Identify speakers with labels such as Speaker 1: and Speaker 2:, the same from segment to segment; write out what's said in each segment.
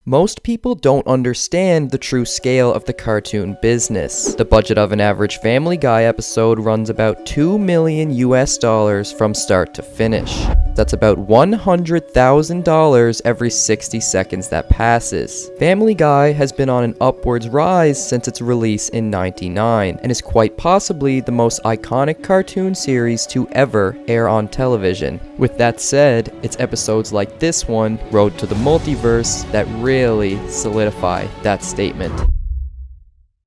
Speaker 1: Most people don't understand the true scale of the cartoon business. The budget of an average Family Guy episode runs about $2 million from start to finish. That's about $100,000 every 60 seconds that passes. Family Guy has been on an upwards rise since its release in '99, and is quite possibly the most iconic cartoon series to ever air on television. With that said, it's episodes like this one, Road to the Multiverse, that really solidify that statement.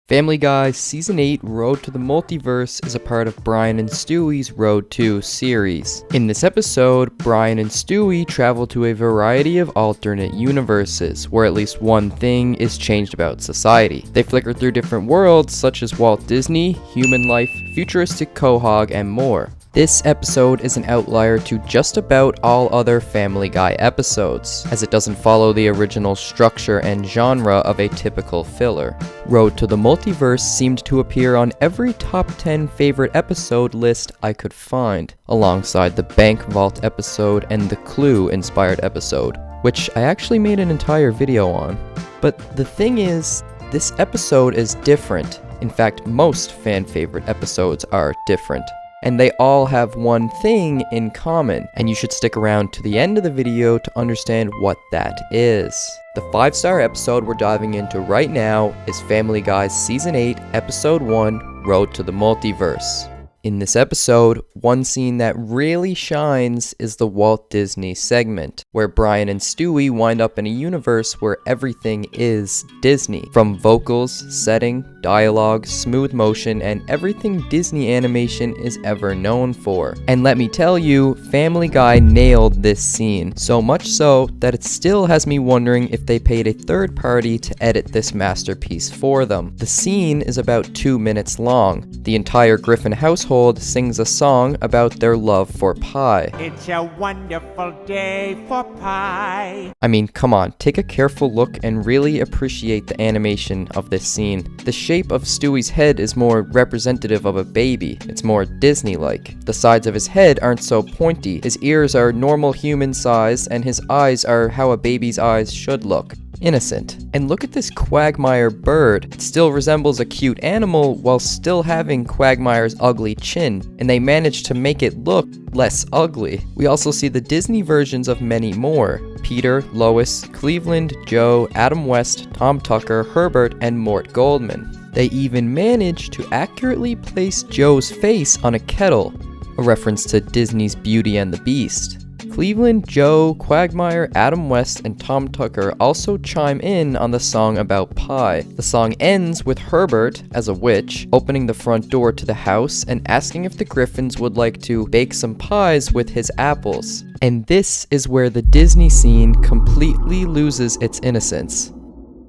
Speaker 1: Family Guy Season 8 Road to the Multiverse is a part of Brian and Stewie's Road to series. In this episode, Brian and Stewie travel to a variety of alternate universes, where at least one thing is changed about society. They flicker through different worlds such as Walt Disney, human life, futuristic Quahog, and more. This episode is an outlier to just about all other Family Guy episodes, as it doesn't follow the original structure and genre of a typical filler. Road to the Multiverse seemed to appear on every top 10 favorite episode list I could find, alongside the Bank Vault episode and the Clue-inspired episode, which I actually made an entire video on. But the thing is, this episode is different. In fact, most fan favorite episodes are different. And they all have one thing in common, and you should stick around to the end of the video to understand what that is. The 5-star episode we're diving into right now is Family Guy's Season 8, Episode 1, Road to the Multiverse. In this episode, one scene that really shines is the Walt Disney segment, where Brian and Stewie wind up in a universe where everything is Disney. From vocals, setting, dialogue, smooth motion, and everything Disney animation is ever known for. And let me tell you, Family Guy nailed this scene, so much so that it still has me wondering if they paid a third party to edit this masterpiece for them. The scene is about 2 minutes long. The entire Griffin household sings a song about their love for pie.
Speaker 2: It's a wonderful day for pie.
Speaker 1: I mean, come on, take a careful look and really appreciate the animation of this scene. The shape of Stewie's head is more representative of a baby. It's more Disney-like. The sides of his head aren't so pointy. His ears are normal human size, and his eyes are how a baby's eyes should look. Innocent. And look at this Quagmire bird. It still resembles a cute animal while still having Quagmire's ugly chin, and they managed to make it look less ugly. We also see the Disney versions of many more: Peter, Lois, Cleveland, Joe, Adam West, Tom Tucker, Herbert, and Mort Goldman. They even managed to accurately place Joe's face on a kettle, a reference to Disney's Beauty and the Beast. Cleveland, Joe, Quagmire, Adam West, and Tom Tucker also chime in on the song about pie. The song ends with Herbert, as a witch, opening the front door to the house and asking if the Griffins would like to bake some pies with his apples. And this is where the Disney scene completely loses its innocence.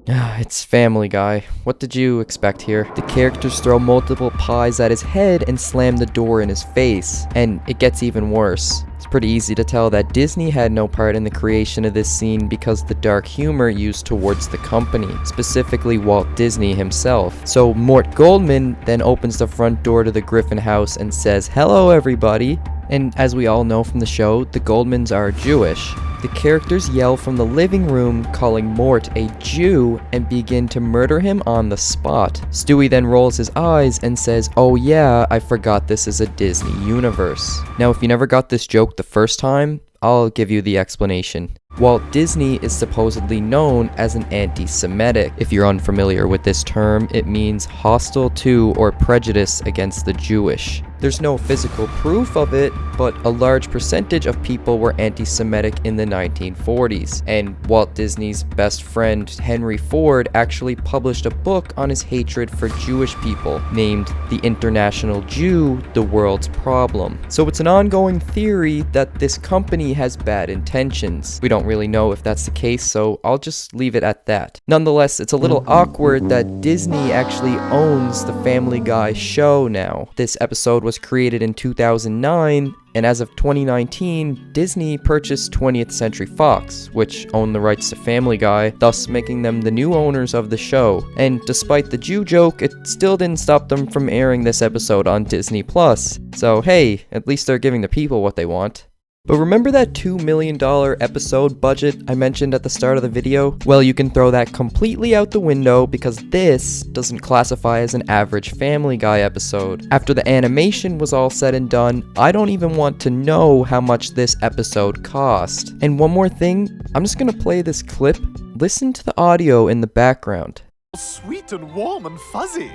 Speaker 1: It's Family Guy. What did you expect here? The characters throw multiple pies at his head and slam the door in his face. And it gets even worse. It's pretty easy to tell that Disney had no part in the creation of this scene because the dark humor used towards the company, specifically Walt Disney himself. So Mort Goldman then opens the front door to the Griffin house and says, "Hello everybody." And as we all know from the show, the Goldmans are Jewish. The characters yell from the living room, calling Mort a Jew, and begin to murder him on the spot. Stewie then rolls his eyes and says, "Oh yeah, I forgot this is a Disney universe." Now, if you never got this joke the first time, I'll give you the explanation. Walt Disney is supposedly known as an anti-Semitic. If you're unfamiliar with this term, it means hostile to or prejudice against the Jewish. There's no physical proof of it, but a large percentage of people were anti-Semitic in the 1940s, and Walt Disney's best friend Henry Ford actually published a book on his hatred for Jewish people, named The International Jew, the World's Problem. So it's an ongoing theory that this company has bad intentions. We don't really know if that's the case, so I'll just leave it at that. Nonetheless, it's a little awkward that Disney actually owns the Family Guy show now. This episode was created in 2009, and as of 2019, Disney purchased 20th Century Fox, which owned the rights to Family Guy, thus making them the new owners of the show. And despite the Jew joke, it still didn't stop them from airing this episode on Disney+. So hey, at least they're giving the people what they want. But remember that $2 million episode budget I mentioned at the start of the video? Well, you can throw that completely out the window because this doesn't classify as an average Family Guy episode. After the animation was all said and done, I don't even want to know how much this episode cost. And one more thing, I'm just gonna play this clip. Listen to the audio in the background.
Speaker 3: Sweet and warm and fuzzy.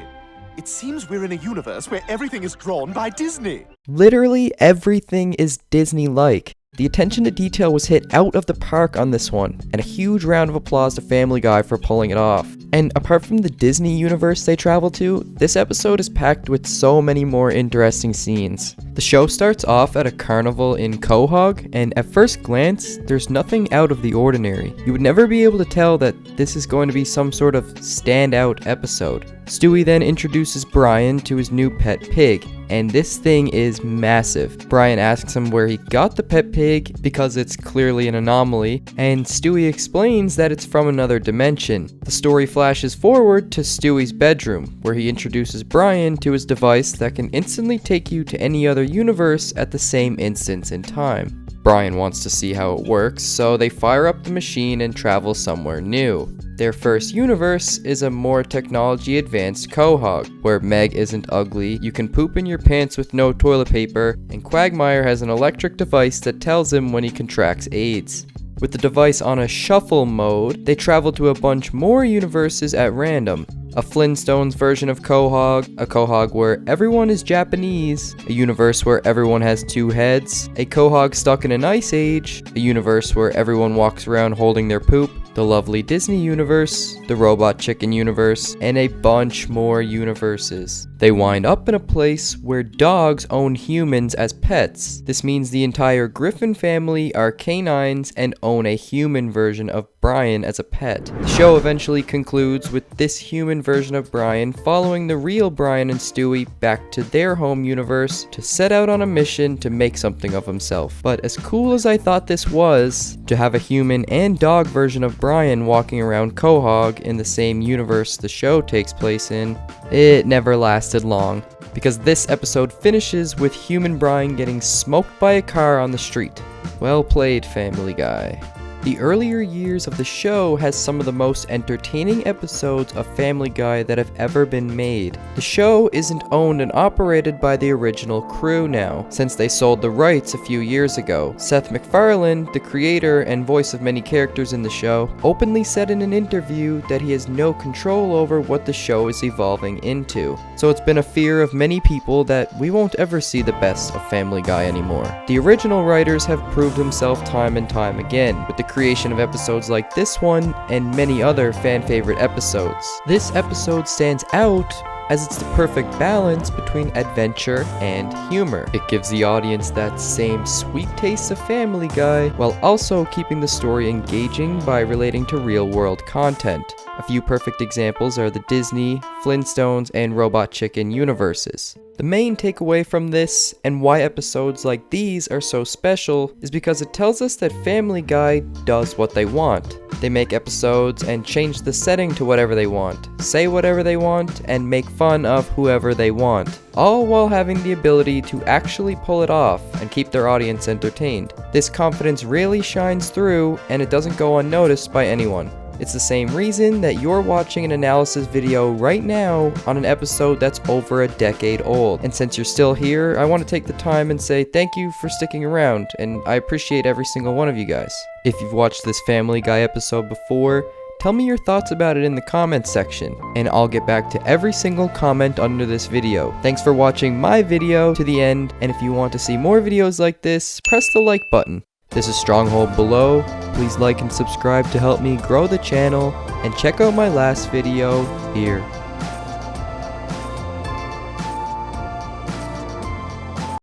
Speaker 3: It seems we're in a universe where everything is drawn by Disney.
Speaker 1: Literally everything is Disney-like. The attention to detail was hit out of the park on this one, and a huge round of applause to Family Guy for pulling it off. And apart from the Disney universe they travel to, this episode is packed with so many more interesting scenes. The show starts off at a carnival in Quahog, and at first glance, there's nothing out of the ordinary. You would never be able to tell that this is going to be some sort of standout episode. Stewie then introduces Brian to his new pet pig, and this thing is massive. Brian asks him where he got the pet pig because it's clearly an anomaly, and Stewie explains that it's from another dimension. The story flashes forward to Stewie's bedroom, where he introduces Brian to his device that can instantly take you to any other universe at the same instance in time. Brian wants to see how it works, so they fire up the machine and travel somewhere new. Their first universe is a more technology advanced Quahog, where Meg isn't ugly, you can poop in your pants with no toilet paper, and Quagmire has an electric device that tells him when he contracts AIDS. With the device on a shuffle mode, they travel to a bunch more universes at random. A Flintstones version of Quahog, a Quahog where everyone is Japanese, a universe where everyone has two heads, a Quahog stuck in an ice age, a universe where everyone walks around holding their poop, the lovely Disney universe, the Robot Chicken universe, and a bunch more universes. They wind up in a place where dogs own humans as pets. This means the entire Griffin family are canines and own a human version of Brian as a pet. The show eventually concludes with this human version of Brian following the real Brian and Stewie back to their home universe to set out on a mission to make something of himself. But as cool as I thought this was, to have a human and dog version of Brian walking around Quahog in the same universe the show takes place in, it never lasted long, because this episode finishes with human Brian getting smoked by a car on the street. Well played, Family Guy. The earlier years of the show has some of the most entertaining episodes of Family Guy that have ever been made. The show isn't owned and operated by the original crew now, since they sold the rights a few years ago. Seth MacFarlane, the creator and voice of many characters in the show, openly said in an interview that he has no control over what the show is evolving into. So it's been a fear of many people that we won't ever see the best of Family Guy anymore. The original writers have proved themselves time and time again, with the creation of episodes like this one and many other fan favorite episodes. This episode stands out as it's the perfect balance between adventure and humor. It gives the audience that same sweet taste of Family Guy while also keeping the story engaging by relating to real-world content. A few perfect examples are the Disney, Flintstones, and Robot Chicken universes. The main takeaway from this, and why episodes like these are so special, is because it tells us that Family Guy does what they want. They make episodes and change the setting to whatever they want, say whatever they want, and make fun of whoever they want, all while having the ability to actually pull it off and keep their audience entertained. This confidence really shines through, and it doesn't go unnoticed by anyone. It's the same reason that you're watching an analysis video right now on an episode that's over a decade old. And since you're still here, I want to take the time and say thank you for sticking around, and I appreciate every single one of you guys. If you've watched this Family Guy episode before, tell me your thoughts about it in the comments section, and I'll get back to every single comment under this video. Thanks for watching my video to the end, and if you want to see more videos like this, press the like button. This is Stronghold below. Please like and subscribe to help me grow the channel, and check out my last video here.